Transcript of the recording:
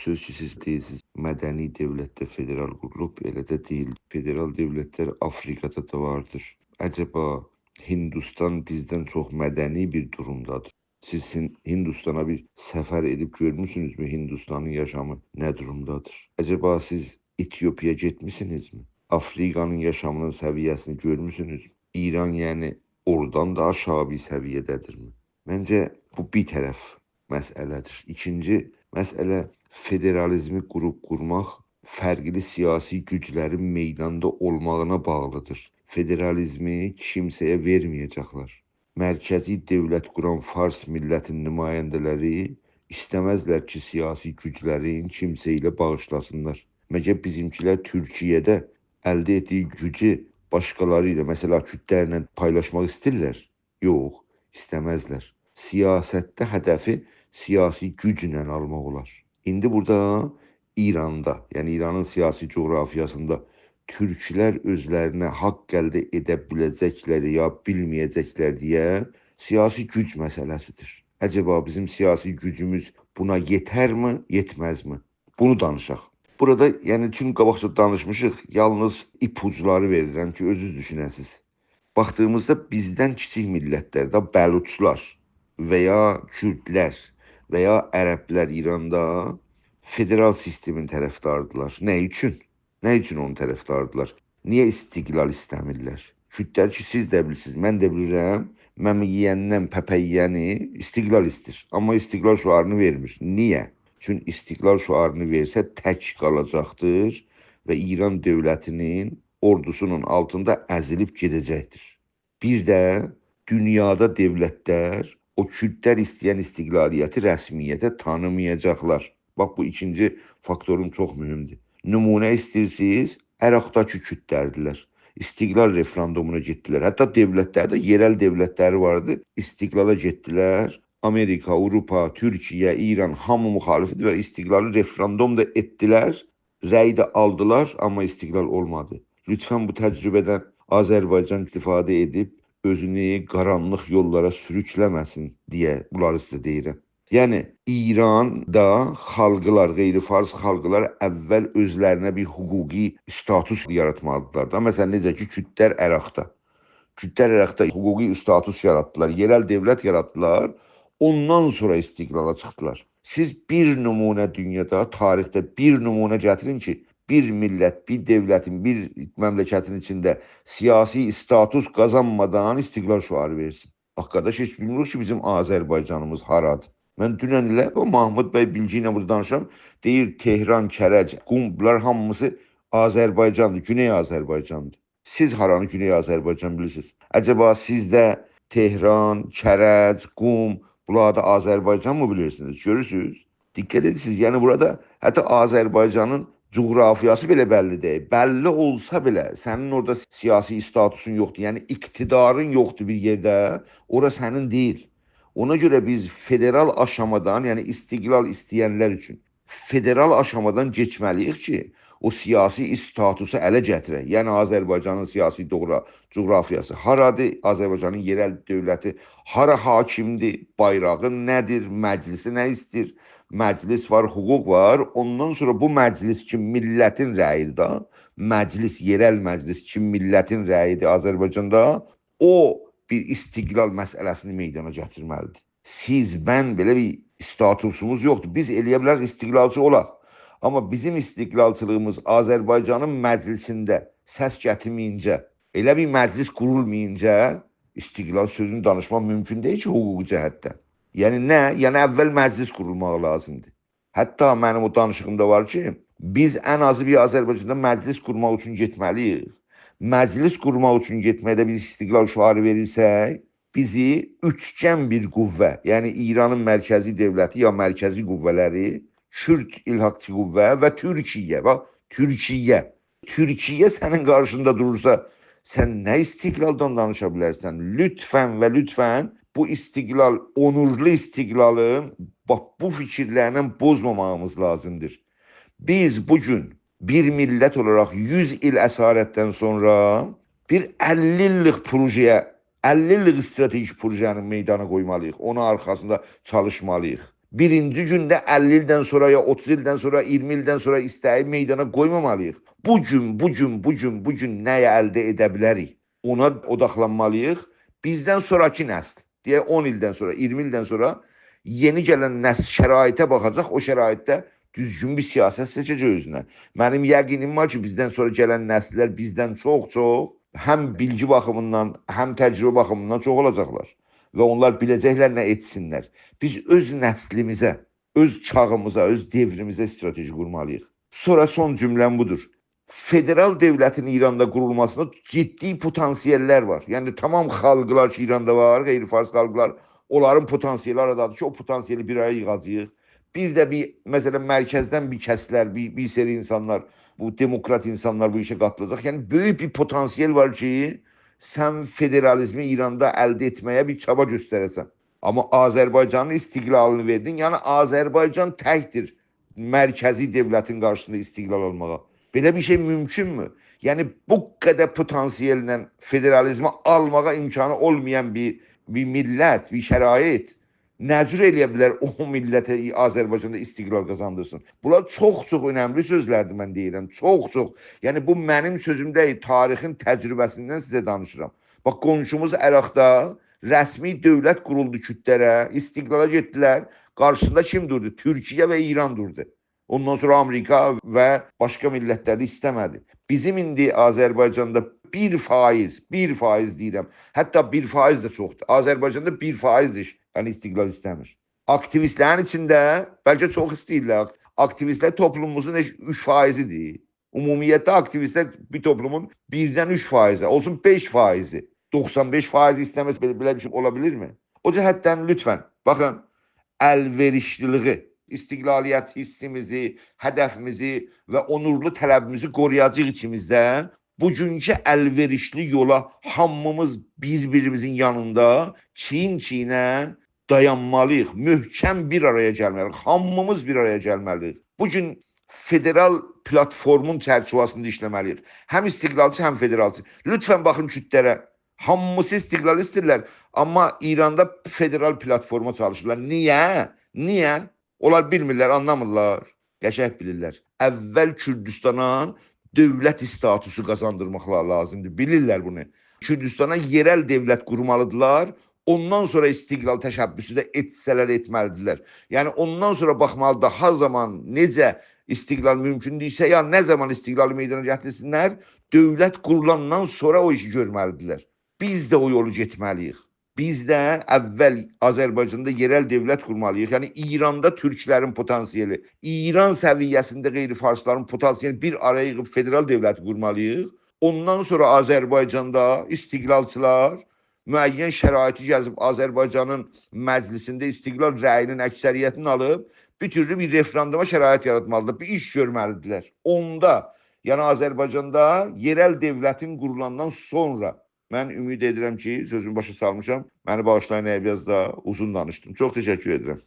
söz ki, siz deyirsiniz, mədəni dövlətdə federal qurulub, elə də deyil. Federal dövlətlər Afrikada da vardır. Əcəba Hindistan bizdən çox mədəni bir durumdadır. Siz Hindistana bir səfər edib görmüsünüzmü? Hindistanın yaşamı nə durumdadır? Əcəba siz Etiyopiyaya getmisinizmi? Afrikanın yaşamının səviyyəsini görmüsünüzmü? İran yəni oradan da aşağı bir səviyyədədirmi? Məncə bu bir tərəf məsələdir. İkinci məsələ federalizmi qurmaq fərqli siyasi güclərin meydanda olmağına bağlıdır. Federalizmi kimsəyə verməyəcəklər. Mərkəzi dövlət quran Fars millətinin nümayəndələri istəməzlər ki, siyasi güclərin kimsə ilə bağışlasınlar. Məgər bizimkilər Türkiyədə əldə etdiyi gücü başqaları ilə, məsəla Kürdlərlə paylaşmaq istəyirlər? Yox, istəməzlər. Siyasətdə hədəfi siyasi güclə almaq olar. İndi burada İranda, yəni İranın siyasi coğrafiyasında türklər özlərinə haqq əldə edə biləcəklər ya bilməyəcəklər deyə siyasi güc məsələsidir. Əcəba bizim siyasi gücümüz buna yetərmi, yetməzmi? Bunu danışaq. Burada yəni çünki qabaqca danışmışıq, yalnız ipuçları verirəm ki, özünüz düşünəsiniz. Baxdığımızda bizdən kiçik millətlərdə Bəluçlar və ya Kürdlər və ya ərəblər İranda federal sistemin tərəfdardılar. Nə üçün? Nə üçün onun tərəfdardılar? Niyə istiqlal istəmirlər? Kürdlər ki, siz də bilirsiniz, mən də bilirəm, məmi yeyəndən pəpə yeyəni istiqlal istir. Amma istiqlal şüarını vermir. Niyə? Çünki istiqlal şüarını versə tək qalacaqdır və İran dövlətinin ordusunun altında əzilib gedəcəkdir. Bir də dünyada dövlətlər o Kürdlər istəyən istiqlaliyyəti rəsmiyyətə tanımayacaqlar. Bax, bu ikinci faktorum çox mühümdür. Nümunə istəyirsiniz, Əraqdakı Kürdlərdilər. İstiqlal referendumuna getdilər. Hətta dövlətlərdə yerel dövlətləri vardı. İstiqlala getdilər. Amerika, Avropa, Türkiyə, İran hamı müxalifdir və istiqlalı referendum da etdilər. Rəy də aldılar, amma istiqlal olmadı. Lütfən bu təcrübədən Azərbaycan istifadə edib özünü qaranlıq yollara sürükləməsin deyə bunları sizə deyirəm. Yəni İranda xalqlar, qeyri-fars xalqlar əvvəl özlərinə bir hüquqi status yaratmalıdırlar da. Məsələn, necə ki, Kürdlər Əraqda. Kürdlər Əraqda hüquqi status yaratdılar, yerel dövlət yaratdılar, ondan sonra istiqlala çıxdılar. Siz bir nümunə dünyada, tarixdə bir nümunə gətirin ki, bir millət, bir dövlətin, bir məmləkətin içində siyasi status qazanmadan istiqlal şüarı versin. Bax, qardaş, heç bilmirik ki, bizim Azərbaycanımız haradır. Mən dünən ilə Mahmud bəy Bilgi ilə burada danışam. Deyir Tehran, Kərəc, Qum, bunlar hamısı Azərbaycandır, Güney Azərbaycandır. Siz haranı Güney Azərbaycan bilirsiniz? Əcəba sizdə Tehran, Kərəc, Qum, bunlar da Azərbaycan mı bilirsiniz? Görürsünüz? Diqqət edirsiniz. Yəni burada hətta Azərbaycanın coğrafiyası belə bəlli deyil. Bəlli olsa belə sənin orada siyasi statusun yoxdur. Yəni iqtidarın yoxdur bir yerdə. Ora sənin deyil. Ona görə biz federal aşamadan, yəni istiqlal istəyənlər üçün federal aşamadan keçməliyik ki, o siyasi statusu ələ gətirək. Yəni Azərbaycanın siyasi coğrafiyası haradır, Azərbaycanın yerel dövləti hara hakimdir, bayrağı nədir, məclisi nə istir, məclis var, hüquq var. Ondan sonra bu məclis ki, millətin rəyidir da, məclis, yerel məclis ki, millətin rəyidir Azərbaycanda, o bir istiqlal məsələsini meydana gətirməlidir. Siz, mən belə bir statusumuz yoxdur. Biz eləyə bilərik istiqlalçı olaq. Amma bizim istiqlalçılığımız Azərbaycanın məclisində səs gətirməyincə, elə bir məclis qurulmayınca istiqlal sözünü danışmaq mümkün deyil ki, hüquqi cəhətdən. Yəni nə? Yəni əvvəl məclis qurulmaq lazımdır. Hətta mənim o danışığımda var ki, biz ən azı bir Azərbaycanda məclis qurmaq üçün getməliyik. Məclis qurmaq üçün getməkdə biz istiqlal şüarı verirsək, bizi üçgən bir qüvvə, yəni İranın mərkəzi dövləti ya mərkəzi qüvvələri, Kürd İlhaqçı qüvvə və Türkiyə, bax, Türkiyə sənin qarşında durursa, sən nə istiqlaldan danışa bilərsən? Lütfən və lütfən bu istiqlal, onurlu istiqlalın bax, bu fikirlərlə bozmamağımız lazımdır. Biz bugün bir millət olaraq 100 il əsarətdən sonra bir 50 illik projeye, 50 illik stratejik projenin meydana qoymalıyıq. Onun arxasında çalışmalıyıq. Birinci gündə 50 ildən sonra, ya 30 ildən sonra, 20 ildən sonra istəyi meydana qoymamalıyıq. Bu gün nəyə əldə edə bilərik? Ona odaqlanmalıyıq. Bizdən sonraki nəsl, deyək 10 ildən sonra, 20 ildən sonra yeni gələn nəsl şəraitə baxacaq, o şəraitdə düzgün bir siyasət seçəcək özünə. Mənim yəqinim var ki, bizdən sonra gələn nəsillər bizdən çox həm bilgi baxımından, həm təcrübə baxımından çox olacaqlar. Və onlar biləcəklər nə etsinlər. Biz öz nəslimizə, öz çağımıza, öz devrimizə strateji qurmalıyıq. Sonra son cümləm budur. Federal dövlətin İranda qurulmasında ciddi potansiyellər var. Yəni tamam xalqlar ki, İranda var, qeyri-fars xalqlar, onların potansiyeli aradadır ki, o potansiyeli bir araya yığacağıq. Bir də məsələn, mərkəzdən bir kəslər, bir seri insanlar, bu demokrat insanlar bu işə qatılacaq. Yəni böyük bir potansiyel var ki, sən federalizmi İranda əldə etməyə bir çaba göstərəsən. Amma Azərbaycanın istiqlalını verdin. Yəni Azərbaycan təkdir mərkəzi dövlətin qarşısında istiqlal almağa. Belə bir şey mümkünmü? Yəni bu qədər potansiyellə federalizmi almağa imkanı olmayan bir millət, bir şərait nə cür eləyə bilər o millətə Azərbaycanda istiqlal qazandırsın? Bunlar çox önəmli sözlərdir, mən deyirəm. Çox. Yəni bu mənim sözüm deyil, tarixin təcrübəsindən sizə danışıram. Bax, qonşumuz Əraqda rəsmi dövlət quruldu kütlərə, istiqlala getdilər. Qarşısında kim durdu? Türkiyə və İran durdu. Ondan sonra Amerika və başqa millətlər də istəmədi. Bizim indi Azərbaycanda 1% deyirəm. Hətta 1% də çoxdur. Azərbaycanda 1%dir. Yəni istiqlal istəmir. Aktivistlərin içində bəlkə çox istəyirlər. Aktivistlər toplumumuzun 3%-idir. Ümumiyyətlə aktivistlər bir toplumun 1-dən 3%, olsun 5%. 95% istəməz belə bir şey ola bilirmi? O cəhətdən lütfən, baxın, əlverişliliyi, istiqlaliyyət hissimizi, hədəfimizi və onurlu tələbimizi qoruyacaq içimizdə bugünkü əlverişli yola hamımız bir-birimizin yanında çiyin-çiyinə dayanmalıyıq. Möhkəm bir araya gəlməliyik. Hamımız bir araya gəlməliyik. Bugün federal platformun çərçivəsində işləməliyik. Həm istiqlalçı, həm federalçı. Lütfən baxın kütlərə. Hamısı istiqlal istəyirlər. Amma İranda federal platforma çalışırlar. Niyə? Onlar bilmirlər, anlamırlar. Qəşəng bilirlər. Əvvəl Kürdistana dövlət statusu qazandırmaqlar lazımdır. Bilirlər bunu. Kürdistana yerel dövlət qurmalıdırlar. Ondan sonra istiqlal təşəbbüsü də etsələr etməlidirlər. Yəni ondan sonra baxmalıdır ha zaman necə istiqlal mümkündürsə, ya nə zaman istiqlalı meydana gətirsinlər, dövlət qurulandan sonra o işi görməlidirlər. Biz də o yolu getməliyik. Biz də əvvəl Azərbaycanda yerel dövlət qurmalıyıq. Yəni İranda türklərin potansiyeli, İran səviyyəsində qeyri-farsların potansiyeli bir araya yığıb federal dövləti qurmalıyıq. Ondan sonra Azərbaycanda istiqlalçılar müəyyən şəraiti gəzib Azərbaycanın məclisində istiqlal rəyinin əksəriyyətini alıb bir türlü bir referenduma şərait yaratmalıdır, bir iş görməlidirlər. Onda, yəni Azərbaycanda yerel dövlətin qurulandan sonra mən ümid edirəm ki, sözümü başa salmışam, məni bağışlayın, biraz da uzun danışdım. Çox təşəkkür edirəm.